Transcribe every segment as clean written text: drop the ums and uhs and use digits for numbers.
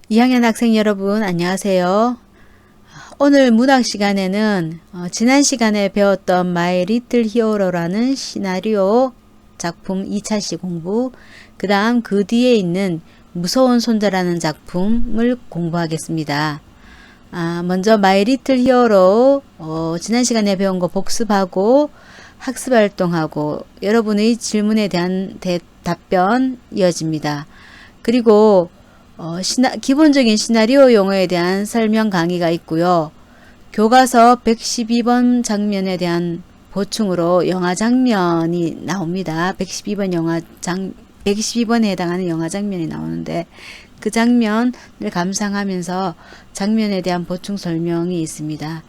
2학년 학생 여러분 안녕하세요. 오늘 문학 시간에는 지난 시간에 배웠던 My Little Hero라는 시나리오 작품 2차 공부, 그 다음 그 뒤에 있는 무서운 손자라는 작품을 공부하겠습니다. 먼저 My Little Hero 지난 시간에 배운 거 복습하고 학습활동하고 여러분의 질문에 대한 답변 이어집니다. 그리고 기본적인 시나리오 용어에 대한 설명 강의가 있고요. 교과서 112번 장면에 대한 보충으로 영화 장면이 나옵니다. 112번에 해당하는 영화 장면이 나오는데 그 장면을 감상하면서 장면에 대한 보충 설명이 있습니다.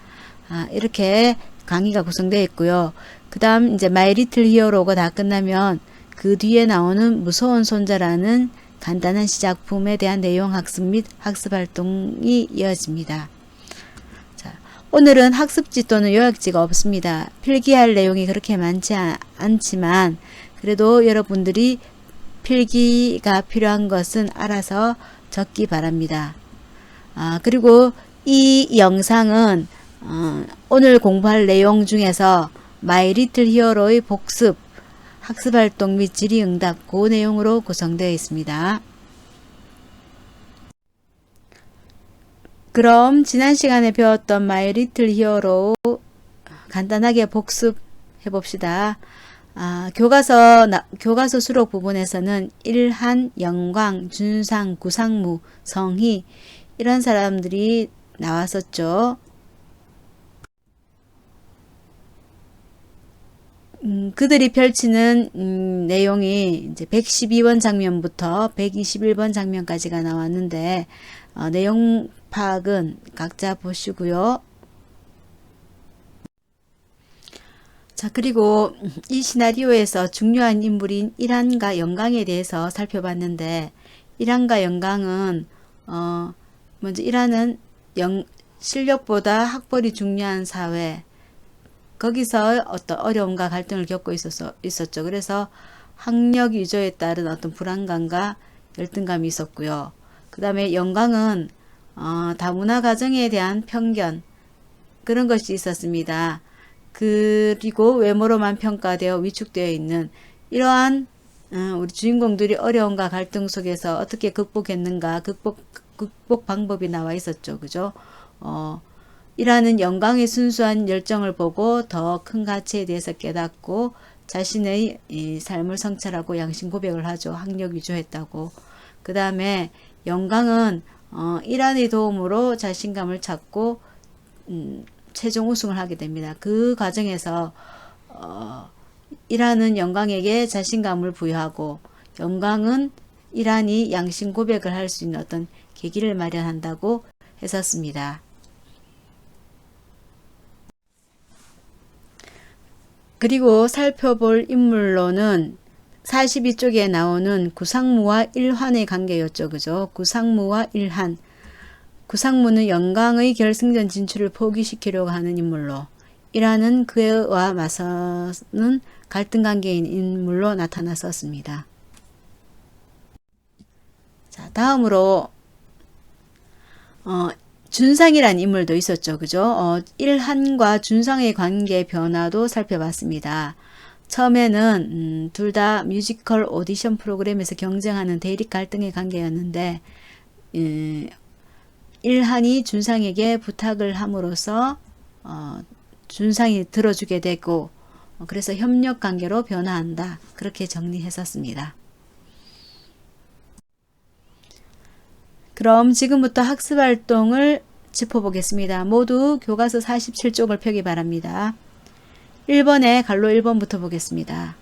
이렇게 강의가 구성되어 있고요. 그 다음 이제 마이 리틀 히어로가 다 끝나면 그 뒤에 나오는 무서운 손자라는 간단한 시작품에 대한 내용 학습 및 학습 활동이 이어집니다. 자, 오늘은 학습지 또는 요약지가 없습니다. 필기할 내용이 그렇게 많지 않지만 그래도 여러분들이 필기가 필요한 것은 알아서 적기 바랍니다. 그리고 이 영상은 오늘 공부할 내용 중에서 마이 리틀 히어로의 복습, 학습활동 및 질의응답 그 내용으로 구성되어 있습니다. 그럼 지난 시간에 배웠던 마이 리틀 히어로 간단하게 복습해 봅시다. 교과서 수록 부분에서는 일한, 영광, 준상, 구상무, 성희 이런 사람들이 나왔었죠. 그들이 펼치는 내용이 이제 112번 장면부터 121번 장면까지가 나왔는데 내용 파악은 각자 보시고요. 자, 그리고 이 시나리오에서 중요한 인물인 일한과 영광에 대해서 살펴봤는데 일한과 영광은 먼저 일한은 실력보다 학벌이 중요한 사회, 거기서 어떤 어려움과 갈등을 겪고 있었죠. 그래서 학력 위조에 따른 어떤 불안감과 열등감이 있었고요. 그 다음에 영광은 다문화 가정에 대한 편견, 그런 것이 있었습니다. 그리고 외모로만 평가되어 위축되어 있는 이러한 우리 주인공들이 어려움과 갈등 속에서 어떻게 극복했는가, 극복 방법이 나와 있었죠. 그죠? 이라는 영광의 순수한 열정을 보고 더 큰 가치에 대해서 깨닫고 자신의 삶을 성찰하고 양심 고백을 하죠. 학력 위조했다고. 그 다음에 영광은 일한의 도움으로 자신감을 찾고 최종 우승을 하게 됩니다. 그 과정에서 일하는 영광에게 자신감을 부여하고 영광은 일한이 양심 고백을 할 수 있는 어떤 계기를 마련한다고 했었습니다. 그리고 살펴볼 인물로는 42쪽에 나오는 구상무와 일환의 관계였죠. 그죠? 구상무와 일환. 구상무는 영광의 결승전 진출을 포기시키려고 하는 인물로, 일환은 그와 맞서는 갈등 관계인 인물로 나타났었습니다. 자, 다음으로 준상이라는 인물도 있었죠. 그죠? 일한과 준상의 관계 변화도 살펴봤습니다. 처음에는 둘 다 뮤지컬 오디션 프로그램에서 경쟁하는 대립 갈등의 관계였는데 일한이 준상에게 부탁을 함으로써 준상이 들어주게 되고 그래서 협력 관계로 변화한다. 그렇게 정리했었습니다. 그럼 지금부터 학습활동을 짚어보겠습니다. 모두 교과서 47쪽을 펴기 바랍니다. 1번에 갈로 1번부터 보겠습니다.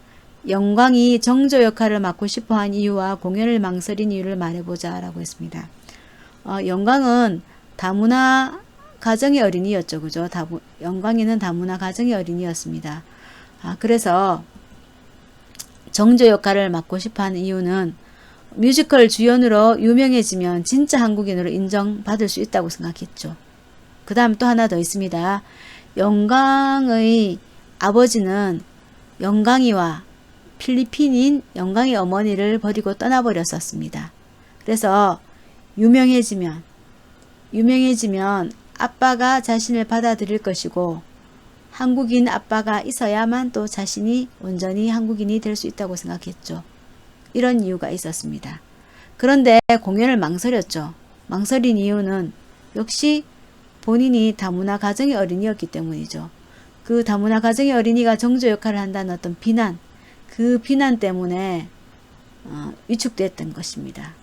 영광이 정조 역할을 맡고 싶어한 이유와 공연을 망설인 이유를 말해보자 라고 했습니다. 영광은 다문화 가정의 어린이였죠. 그죠? 영광이는 다문화 가정의 어린이였습니다. 그래서 정조 역할을 맡고 싶어하는 이유는 뮤지컬 주연으로 유명해지면 진짜 한국인으로 인정받을 수 있다고 생각했죠. 그 다음 또 하나 더 있습니다. 영광의 아버지는 영광이와 필리핀인 영광의 어머니를 버리고 떠나버렸었습니다. 그래서 유명해지면 아빠가 자신을 받아들일 것이고 한국인 아빠가 있어야만 또 자신이 온전히 한국인이 될 수 있다고 생각했죠. 이런 이유가 있었습니다. 그런데 공연을 망설였죠. 망설인 이유는 역시 본인이 다문화 가정의 어린이였기 때문이죠. 그 다문화 가정의 어린이가 정조 역할을 한다는 어떤 비난, 그 비난 때문에 위축됐던 것입니다.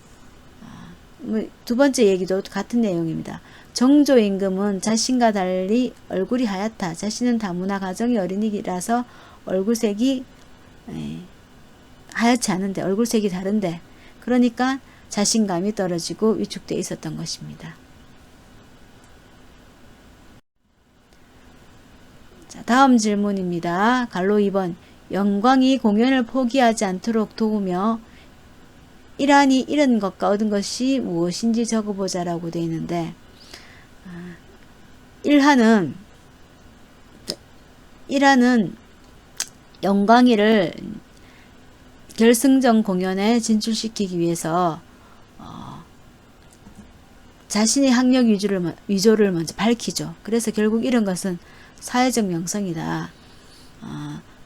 두 번째 얘기도 같은 내용입니다. 정조 임금은 자신과 달리 얼굴이 하얗다. 자신은 다문화 가정의 어린이라서 얼굴색이 하얗지 않은데, 얼굴색이 다른데, 그러니까 자신감이 떨어지고 위축되어 있었던 것입니다. 자, 다음 질문입니다. 갈로 2번. 영광이 공연을 포기하지 않도록 도우며 이란이 잃은 것과 얻은 것이 무엇인지 적어보자 라고 되어 있는데, 이란은 영광이를 결승전 공연에 진출시키기 위해서 자신의 학력 위조를 먼저 밝히죠. 그래서 결국 이런 것은 사회적 명성이다.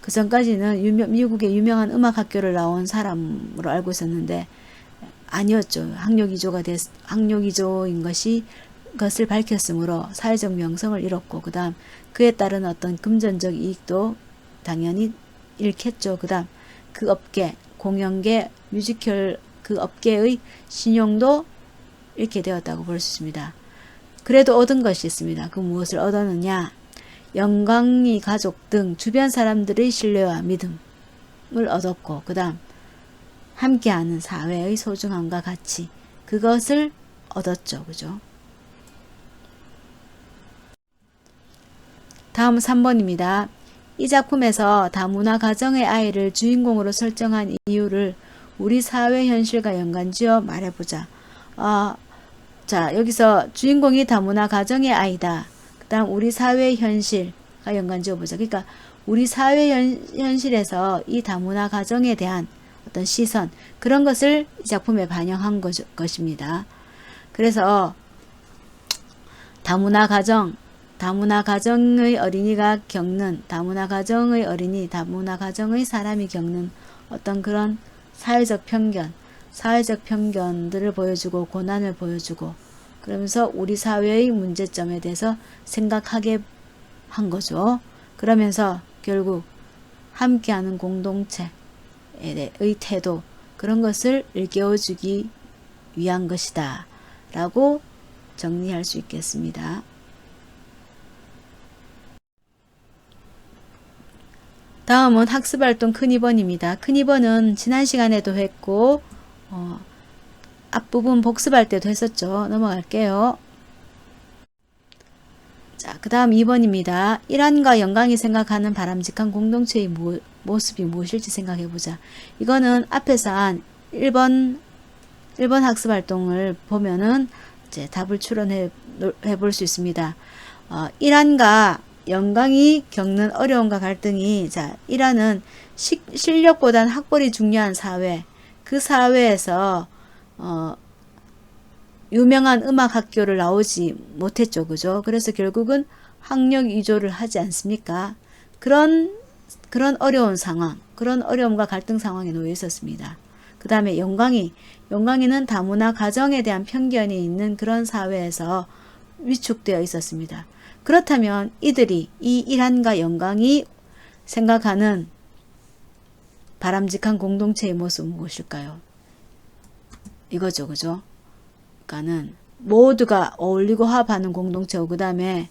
그 전까지는 미국의 유명한 음악학교를 나온 사람으로 알고 있었는데 아니었죠. 학력 위조인 것을 밝혔으므로 사회적 명성을 잃었고, 그 다음 그에 따른 어떤 금전적 이익도 당연히 잃겠죠. 그 다음 그 업계, 공연계, 뮤지컬 그 업계의 신용도 잃게 되었다고 볼 수 있습니다. 그래도 얻은 것이 있습니다. 그 무엇을 얻었느냐? 영광이 가족 등 주변 사람들의 신뢰와 믿음을 얻었고, 그 다음 함께하는 사회의 소중함과 가치, 그것을 얻었죠. 그죠? 다음 3번입니다. 이 작품에서 다문화 가정의 아이를 주인공으로 설정한 이유를 우리 사회 현실과 연관지어 말해보자. 자, 여기서 주인공이 다문화 가정의 아이다. 그 다음 우리 사회 현실과 연관지어 보자. 그러니까 우리 사회 현실에서 이 다문화 가정에 대한 어떤 시선, 그런 것을 이 작품에 반영한 것입니다. 그래서 다문화 가정의 어린이가 겪는, 다문화 가정의 사람이 겪는 어떤 그런 사회적 편견들을 보여주고 고난을 보여주고, 그러면서 우리 사회의 문제점에 대해서 생각하게 한 거죠. 그러면서 결국 함께하는 공동체의 태도, 그런 것을 일깨워주기 위한 것이다 라고 정리할 수 있겠습니다. 다음은 학습활동 큰 2번입니다. 큰 2번은 지난 시간에도 했고 앞부분 복습할 때도 했었죠. 넘어갈게요. 자, 그 다음 2번입니다. 이란과 영광이 생각하는 바람직한 공동체의 모습이 무엇일지 생각해보자. 이거는 앞에서 한 1번 학습활동을 보면은 이제 답을 추론해 볼 수 있습니다. 이란과 영광이 겪는 어려움과 갈등이, 자, 이란은 실력보다는 학벌이 중요한 사회, 그 사회에서 유명한 음악학교를 나오지 못했죠. 그죠? 그래서 결국은 학력 위조를 하지 않습니까? 그런 어려운 상황, 그런 어려움과 갈등 상황에 놓여 있었습니다. 그 다음에 영광이는 다문화 가정에 대한 편견이 있는 그런 사회에서 위축되어 있었습니다. 그렇다면 이 이란과 영광이 생각하는 바람직한 공동체의 모습은 무엇일까요? 이거죠. 그죠? 그러니까는 모두가 어울리고 화합하는 공동체고, 그 다음에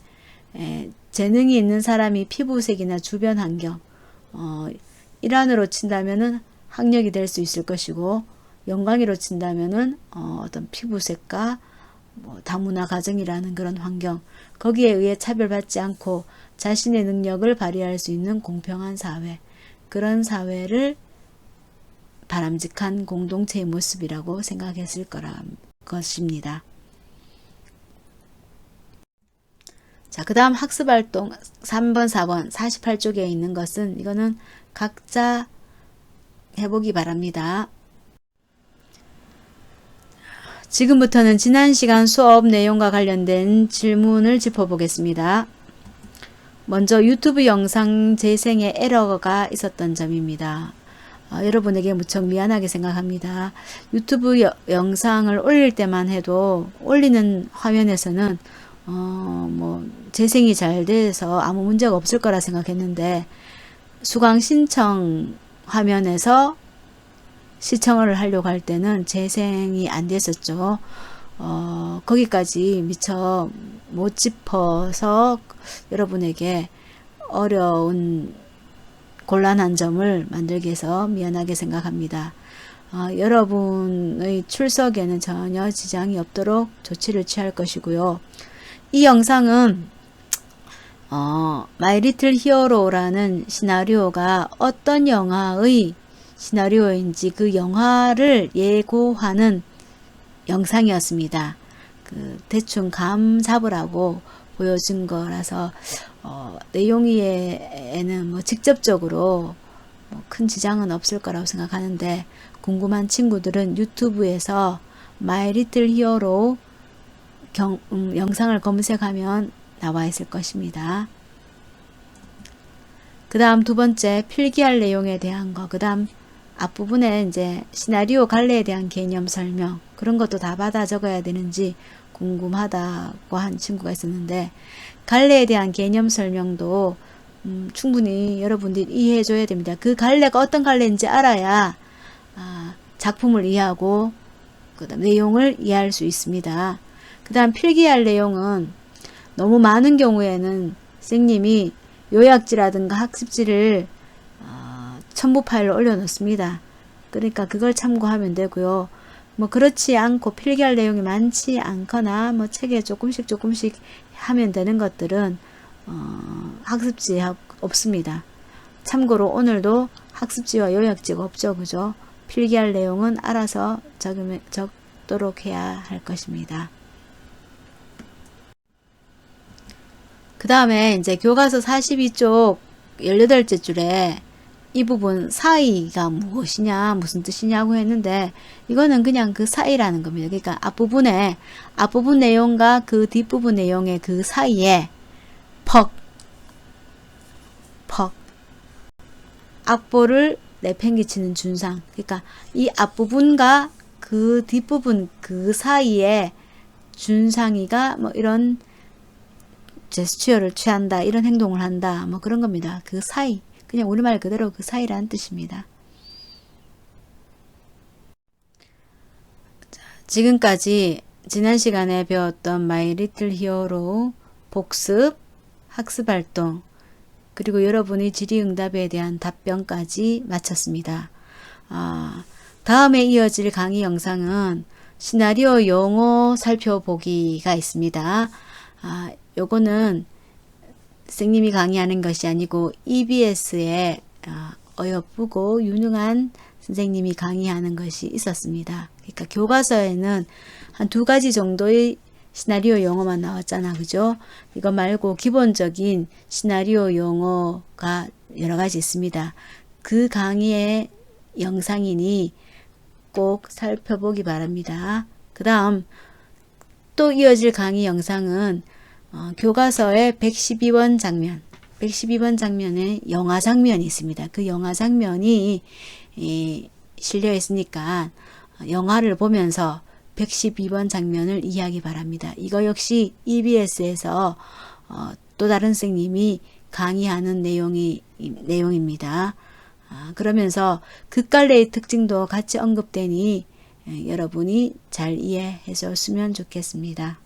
재능이 있는 사람이 피부색이나 주변 환경, 이란으로 친다면은 학력이 될 수 있을 것이고, 영광이로 친다면은 어떤 피부색과 다문화 가정이라는 그런 환경, 거기에 의해 차별받지 않고 자신의 능력을 발휘할 수 있는 공평한 사회, 그런 사회를 바람직한 공동체의 모습이라고 생각했을 것입니다. 자, 그 다음 학습활동 3번, 4번 48쪽에 있는 것은, 이거는 각자 해보기 바랍니다. 지금부터는 지난 시간 수업 내용과 관련된 질문을 짚어보겠습니다. 먼저 유튜브 영상 재생에 에러가 있었던 점입니다. 여러분에게 무척 미안하게 생각합니다. 유튜브 영상을 올릴 때만 해도 올리는 화면에서는 재생이 잘 돼서 아무 문제가 없을 거라 생각했는데 수강 신청 화면에서 시청을 하려고 할 때는 재생이 안 됐었죠. 거기까지 미처 못 짚어서 여러분에게 어려운 곤란한 점을 만들게 해서 미안하게 생각합니다. 여러분의 출석에는 전혀 지장이 없도록 조치를 취할 것이고요. 이 영상은 마이 리틀 히어로라는 시나리오가 어떤 영화의 시나리오인지 그 영화를 예고하는 영상이었습니다. 대충 감 잡으라고 보여준 거라서 내용에는 직접적으로 큰 지장은 없을 거라고 생각하는데 궁금한 친구들은 유튜브에서 마이 리틀 히어로 영상을 검색하면 나와 있을 것입니다. 그 다음 두 번째 필기할 내용에 대한 거, 그 다음 앞부분에 이제 시나리오 갈래에 대한 개념 설명, 그런 것도 다 받아 적어야 되는지 궁금하다고 한 친구가 있었는데 갈래에 대한 개념 설명도 충분히 여러분들이 이해해 줘야 됩니다. 그 갈래가 어떤 갈래인지 알아야 작품을 이해하고 그다음 내용을 이해할 수 있습니다. 그 다음 필기할 내용은 너무 많은 경우에는 선생님이 요약지라든가 학습지를 첨부 파일로 올려놓습니다. 그러니까 그걸 참고하면 되고요. 그렇지 않고 필기할 내용이 많지 않거나 책에 조금씩 하면 되는 것들은 학습지에 없습니다. 참고로 오늘도 학습지와 요약지가 없죠. 그죠? 필기할 내용은 알아서 적도록 해야 할 것입니다. 그 다음에 이제 교과서 42쪽 18째 줄에 이 부분 사이가 무엇이냐 무슨 뜻이냐고 했는데 이거는 그냥 그 사이라는 겁니다. 그러니까 앞부분 내용과 그 뒷부분 내용의 그 사이에 퍽 악보를 내팽개치는 준상, 그러니까 이 앞부분과 그 뒷부분 그 사이에 준상이가 이런 제스처를 취한다, 이런 행동을 한다, 그런 겁니다. 그 사이, 그냥 우리말 그대로 그 사이라는 뜻입니다. 자, 지금까지 지난 시간에 배웠던 마이 리틀 히어로 복습, 학습활동, 그리고 여러분의 질의응답에 대한 답변까지 마쳤습니다. 다음에 이어질 강의 영상은 시나리오 용어 살펴보기가 있습니다. 요거는 선생님이 강의하는 것이 아니고 EBS에 어여쁘고 유능한 선생님이 강의하는 것이 있었습니다. 그러니까 교과서에는 한 2가지 정도의 시나리오 용어만 나왔잖아. 그죠? 이거 말고 기본적인 시나리오 용어가 여러 가지 있습니다. 그 강의의 영상이니 꼭 살펴보기 바랍니다. 그 다음 또 이어질 강의 영상은 교과서의 112번 장면, 112번 장면에 영화 장면이 있습니다. 그 영화 장면이 실려 있으니까 영화를 보면서 112번 장면을 이해하기 바랍니다. 이거 역시 EBS에서 또 다른 선생님이 강의하는 내용입니다. 그러면서 극갈래의 특징도 같이 언급되니 여러분이 잘 이해해 줬으면 좋겠습니다.